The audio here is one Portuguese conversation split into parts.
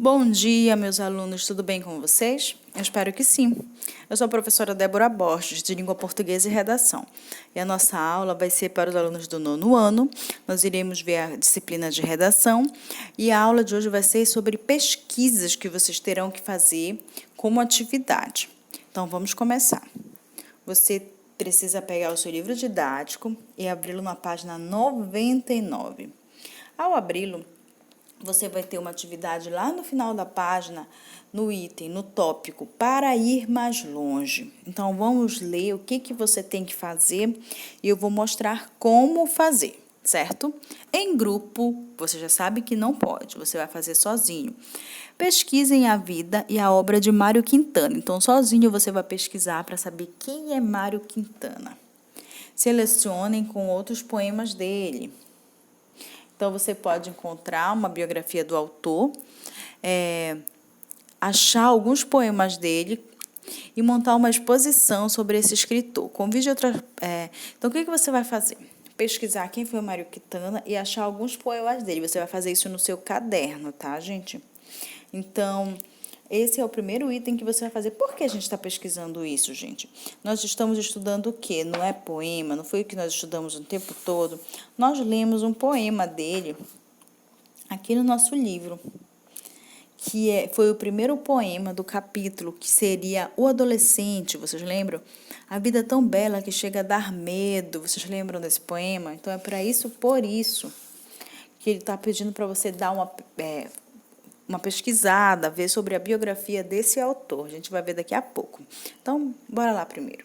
Bom dia, meus alunos, tudo bem com vocês? Eu espero que sim. Eu sou a professora Débora Borges, de Língua Portuguesa e Redação. E a nossa aula vai ser para os alunos do 9º ano. Nós iremos ver a disciplina de redação e a aula de hoje vai ser sobre pesquisas que vocês terão que fazer como atividade. Então, vamos começar. Você precisa pegar o seu livro didático e abri-lo na página 99. Ao abri-lo, você vai ter uma atividade lá no final da página, no item, no tópico, para ir mais longe. Então, vamos ler o que você tem que fazer e eu vou mostrar como fazer, certo? Em grupo, você já sabe que não pode, você vai fazer sozinho. Pesquisem a vida e a obra de Mário Quintana. Então, sozinho você vai pesquisar para saber quem é Mário Quintana. Selecionem com outros poemas dele. Então, você pode encontrar uma biografia do autor, achar alguns poemas dele e montar uma exposição sobre esse escritor. Convide outras. Então, o que você vai fazer? Pesquisar quem foi o Mário Quintana e achar alguns poemas dele. Você vai fazer isso no seu caderno, tá, gente? Então, esse é o primeiro item que você vai fazer. Por que a gente está pesquisando isso, gente? Nós estamos estudando o quê? Não é poema, não foi o que nós estudamos o tempo todo. Nós lemos um poema dele aqui no nosso livro, que foi o primeiro poema do capítulo, que seria O Adolescente, vocês lembram? A vida é tão bela que chega a dar medo, vocês lembram desse poema? Então, é para isso, por isso, que ele está pedindo para você dar uma pesquisada, ver sobre a biografia desse autor. A gente vai ver daqui a pouco. Então, bora lá primeiro.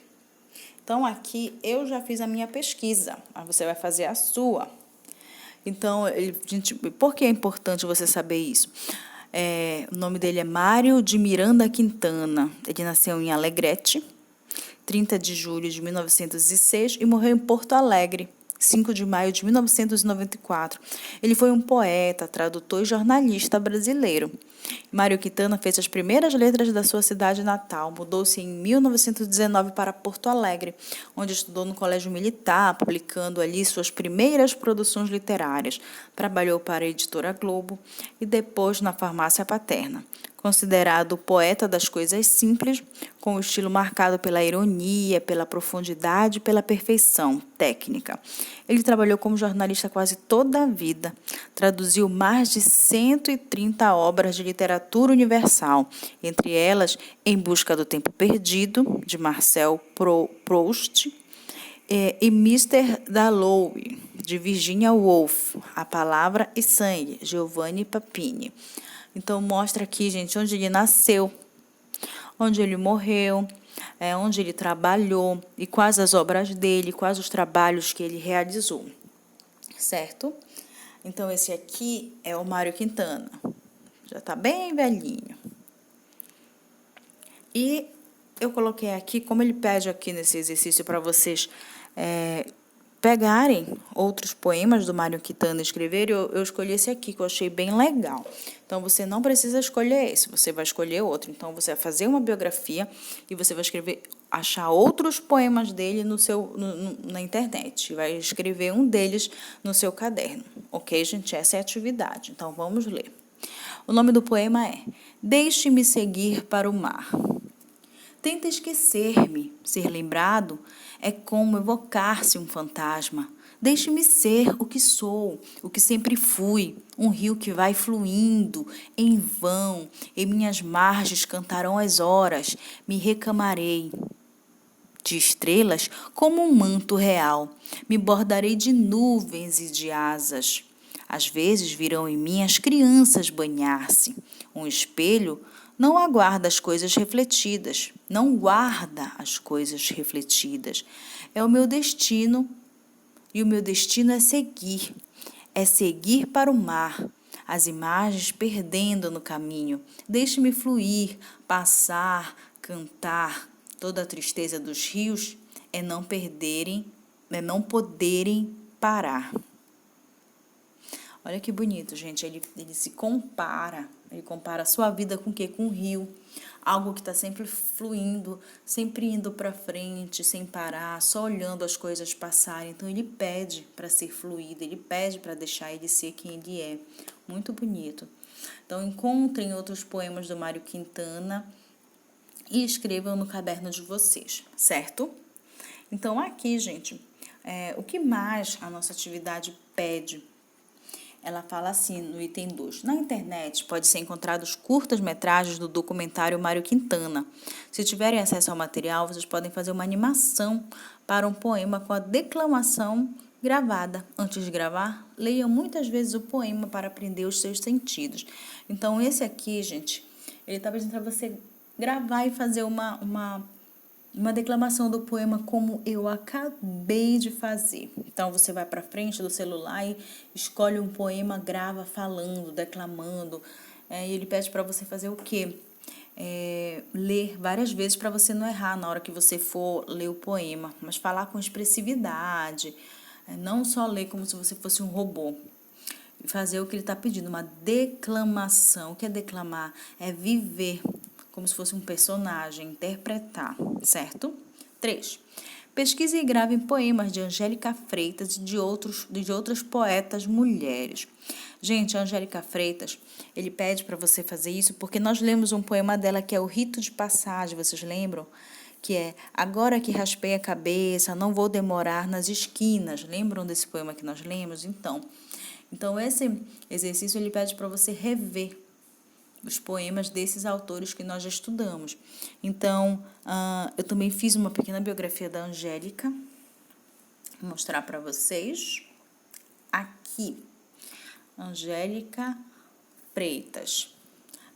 Então, aqui eu já fiz a minha pesquisa, mas você vai fazer a sua. Então, por que é importante você saber isso? O nome dele é Mário de Miranda Quintana. Ele nasceu em Alegrete, 30 de julho de 1906, e morreu em Porto Alegre, 5 de maio de 1994. Ele foi um poeta, tradutor e jornalista brasileiro. Mário Quintana fez as primeiras letras da sua cidade natal. Mudou-se em 1919 para Porto Alegre, onde estudou no Colégio Militar, publicando ali suas primeiras produções literárias. Trabalhou para a editora Globo e depois na Farmácia Paterna. Considerado o poeta das coisas simples, com o estilo marcado pela ironia, pela profundidade e pela perfeição técnica. Ele trabalhou como jornalista quase toda a vida. Traduziu mais de 130 obras de literatura universal, entre elas Em Busca do Tempo Perdido, de Marcel Proust, e Mr. Dalloway, de Virginia Woolf, A Palavra e Sangue, Giovanni Papini. Então, mostra aqui, gente, onde ele nasceu, onde ele morreu, onde ele trabalhou e quais as obras dele, quais os trabalhos que ele realizou, certo? Então, esse aqui é o Mário Quintana. Já está bem velhinho. E eu coloquei aqui, como ele pede aqui nesse exercício para vocês pegarem outros poemas do Mário Quintana e escreverem, eu escolhi esse aqui, que eu achei bem legal. Então, você não precisa escolher esse, você vai escolher outro. Então, você vai fazer uma biografia e você vai achar outros poemas dele na internet. Vai escrever um deles no seu caderno. Ok, gente? Essa é a atividade. Então, vamos ler. O nome do poema é Deixe-me seguir para o mar. Tenta esquecer-me, ser lembrado é como evocar-se um fantasma. Deixe-me ser o que sou, o que sempre fui, um rio que vai fluindo, em vão, em minhas margens cantarão as horas, me recamarei de estrelas como um manto real, me bordarei de nuvens e de asas. Às vezes virão em mim as crianças banhar-se. Um espelho não aguarda as coisas refletidas, não guarda as coisas refletidas. É o meu destino, e o meu destino é seguir para o mar, as imagens perdendo no caminho. Deixe-me fluir, passar, cantar. Toda a tristeza dos rios é não poderem parar. Olha que bonito, gente. Ele se compara. Ele compara a sua vida com o quê? Com o rio. Algo que está sempre fluindo, sempre indo para frente, sem parar, só olhando as coisas passarem. Então, ele pede para ser fluido, ele pede para deixar ele ser quem ele é. Muito bonito. Então, encontrem outros poemas do Mário Quintana e escrevam no caderno de vocês, certo? Então, aqui, gente, o que mais a nossa atividade pede? Ela fala assim no item 2. Na internet pode ser encontrados curtas-metragens do documentário Mário Quintana. Se tiverem acesso ao material, vocês podem fazer uma animação para um poema com a declamação gravada. Antes de gravar, leiam muitas vezes o poema para aprender os seus sentidos. Então, esse aqui, gente, ele está pedindo para você gravar e fazer uma declamação do poema como eu acabei de fazer. Então, você vai para frente do celular e escolhe um poema, grava falando, declamando. E ele pede para você fazer o quê? Ler várias vezes para você não errar na hora que você for ler o poema, mas falar com expressividade, não só ler como se você fosse um robô. E fazer o que ele está pedindo, uma declamação. O que é declamar? É viver como se fosse um personagem, interpretar, certo? 3. Pesquise e grave poemas de Angélica Freitas e de outras poetas mulheres. Gente, a Angélica Freitas, ele pede para você fazer isso porque nós lemos um poema dela que é o Rito de Passagem, vocês lembram? Que é, agora que raspei a cabeça, não vou demorar nas esquinas. Lembram desse poema que nós lemos? Então esse exercício ele pede para você rever os poemas desses autores que nós já estudamos. Então, eu também fiz uma pequena biografia da Angélica, vou mostrar para vocês aqui. Angélica Freitas.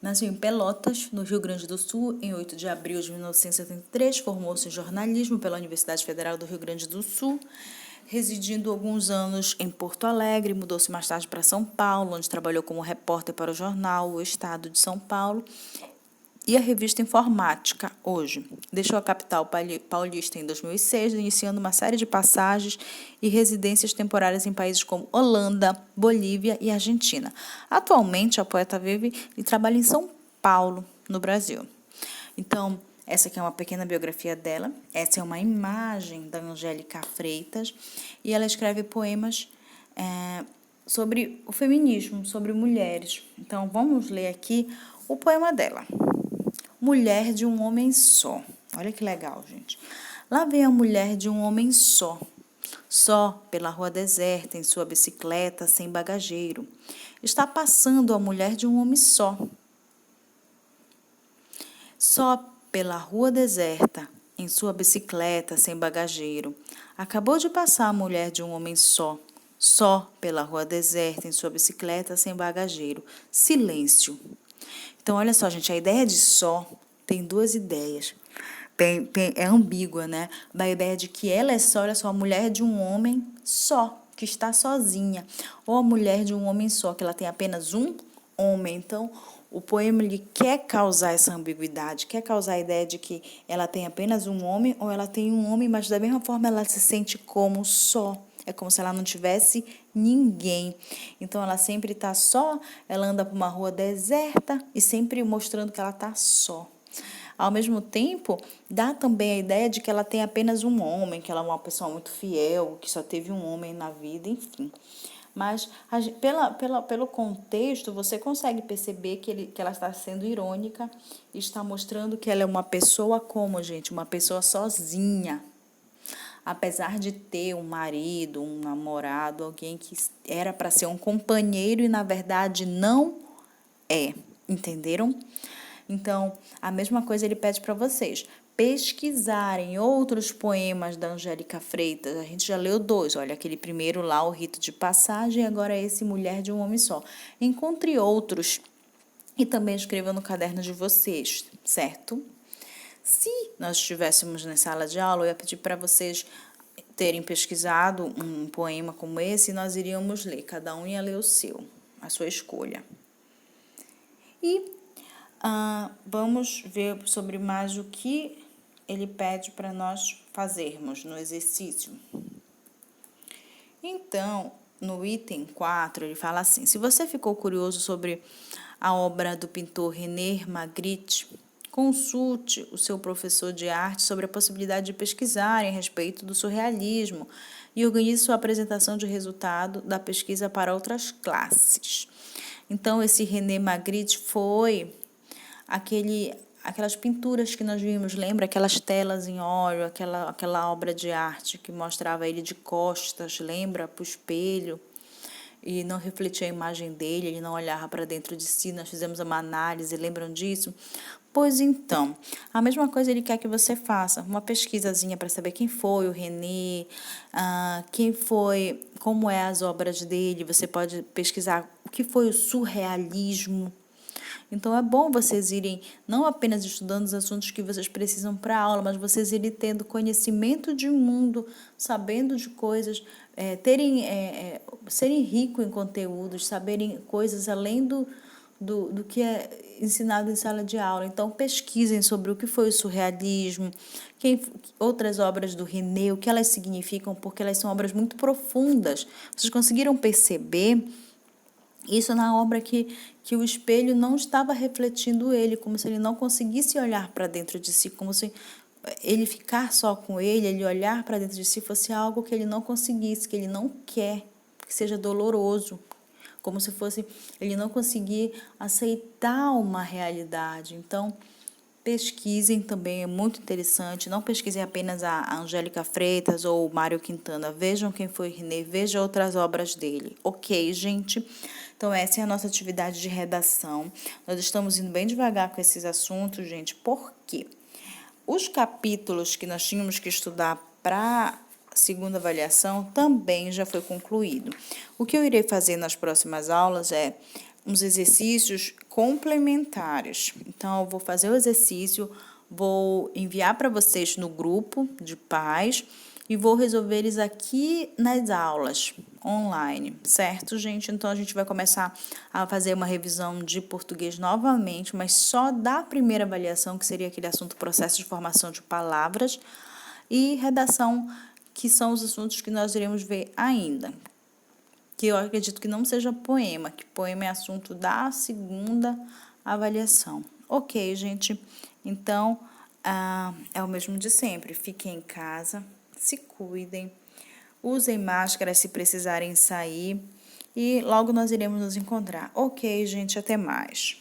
Nasceu em Pelotas, no Rio Grande do Sul, em 8 de abril de 1973, formou-se em jornalismo pela Universidade Federal do Rio Grande do Sul, residindo alguns anos em Porto Alegre, mudou-se mais tarde para São Paulo, onde trabalhou como repórter para o jornal O Estado de São Paulo e a revista Informática, hoje. Deixou a capital paulista em 2006, iniciando uma série de passagens e residências temporárias em países como Holanda, Bolívia e Argentina. Atualmente, a poeta vive e trabalha em São Paulo, no Brasil. Então, essa aqui é uma pequena biografia dela. Essa é uma imagem da Angélica Freitas. E ela escreve poemas sobre o feminismo, sobre mulheres. Então, vamos ler aqui o poema dela. Mulher de um homem só. Olha que legal, gente. Lá vem a mulher de um homem só. Só pela rua deserta, em sua bicicleta, sem bagageiro. Está passando a mulher de um homem só. Só pela rua deserta, em sua bicicleta, sem bagageiro. Acabou de passar a mulher de um homem só. Só pela rua deserta, em sua bicicleta, sem bagageiro. Silêncio. Então, olha só, gente, a ideia de só tem duas ideias. É ambígua, né? Da ideia de que ela é só, olha só, a mulher de um homem só, que está sozinha. Ou a mulher de um homem só, que ela tem apenas um homem. Então, o poema ele quer causar essa ambiguidade, quer causar a ideia de que ela tem apenas um homem ou ela tem um homem, mas da mesma forma ela se sente como só. É como se ela não tivesse ninguém. Então, ela sempre está só, ela anda por uma rua deserta e sempre mostrando que ela está só. Ao mesmo tempo, dá também a ideia de que ela tem apenas um homem, que ela é uma pessoa muito fiel, que só teve um homem na vida, enfim. Mas, pelo contexto, você consegue perceber que ela está sendo irônica e está mostrando que ela é uma pessoa como, gente? Uma pessoa sozinha. Apesar de ter um marido, um namorado, alguém que era para ser um companheiro e, na verdade, não é. Entenderam? Então, a mesma coisa ele pede para vocês pesquisarem outros poemas da Angélica Freitas. A gente já leu 2, olha, aquele primeiro lá, O Rito de Passagem, e agora esse Mulher de um Homem Só. Encontre outros e também escreva no caderno de vocês, certo? Se nós estivéssemos na sala de aula, eu ia pedir para vocês terem pesquisado um poema como esse e nós iríamos ler, cada um ia ler o seu, a sua escolha. E vamos ver sobre mais o que ele pede para nós fazermos no exercício. Então, no item 4, ele fala assim: se você ficou curioso sobre a obra do pintor René Magritte, consulte o seu professor de arte sobre a possibilidade de pesquisar a respeito do surrealismo e organize sua apresentação de resultado da pesquisa para outras classes. Então, esse René Magritte foi aquelas pinturas que nós vimos, lembra? Aquelas telas em óleo, aquela obra de arte que mostrava ele de costas, lembra? Para o espelho, e não refletia a imagem dele, ele não olhava para dentro de si. Nós fizemos uma análise, lembram disso? Pois então, a mesma coisa ele quer que você faça, uma pesquisazinha para saber quem foi o René, quem foi, como é as obras dele. Você pode pesquisar o que foi o surrealismo. Então, é bom vocês irem não apenas estudando os assuntos que vocês precisam para a aula, mas vocês irem tendo conhecimento de mundo, sabendo de coisas, serem ricos em conteúdos, saberem coisas além do que é ensinado em sala de aula. Então, pesquisem sobre o que foi o surrealismo, outras obras do René, o que elas significam, porque elas são obras muito profundas. Vocês conseguiram perceber isso na obra que o espelho não estava refletindo ele, como se ele não conseguisse olhar para dentro de si, como se ele ficar só com ele olhar para dentro de si fosse algo que ele não conseguisse, que ele não quer, que seja doloroso, como se fosse ele não conseguir aceitar uma realidade. Então, pesquisem também, é muito interessante. Não pesquisem apenas a Angélica Freitas ou o Mário Quintana. Vejam quem foi René, vejam outras obras dele. Ok, gente? Então, essa é a nossa atividade de redação. Nós estamos indo bem devagar com esses assuntos, gente, porque os capítulos que nós tínhamos que estudar para segunda avaliação também já foi concluído. O que eu irei fazer nas próximas aulas é uns exercícios complementares. Então, eu vou fazer o exercício, vou enviar para vocês no grupo de pais e vou resolver eles aqui nas aulas online, certo, gente? Então, a gente vai começar a fazer uma revisão de português novamente, mas só da primeira avaliação, que seria aquele assunto processo de formação de palavras, e redação, que são os assuntos que nós iremos ver ainda. Que eu acredito que não seja poema, que poema é assunto da segunda avaliação. Ok, gente? Então, é o mesmo de sempre. Fiquem em casa, se cuidem, usem máscara se precisarem sair e logo nós iremos nos encontrar. Ok, gente, até mais.